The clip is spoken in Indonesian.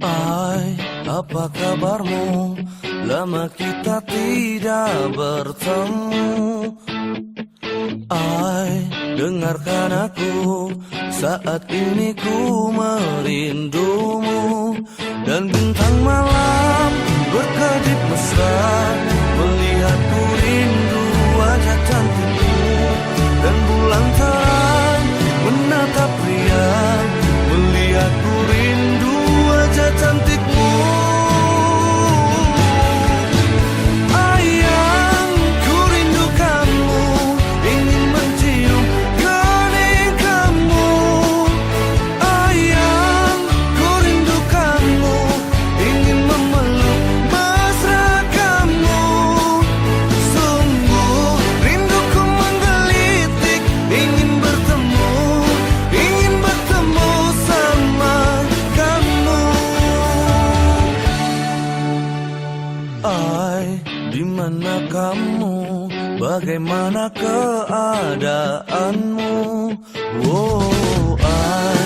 Hai, apa kabarmu? Lama kita tidak bertemu. Hai, dengarkan aku, saat ini ku merindumu. Dan bintang malam berkedip mesra, melihatku rindu wajah cantikmu. Dan bulan terang menatap riang, melihatku rindu wajah cantikmu. Ayang, ku rindu kamu, ingin mencium kening kamu. Ayang, ku rindu kamu, ingin memeluk mesra kamu. Sungguh rinduku menggelitik, ingin bertemu sama kamu. Ai, di mana kamu? Bagaimana keadaanmu? Oh, ai.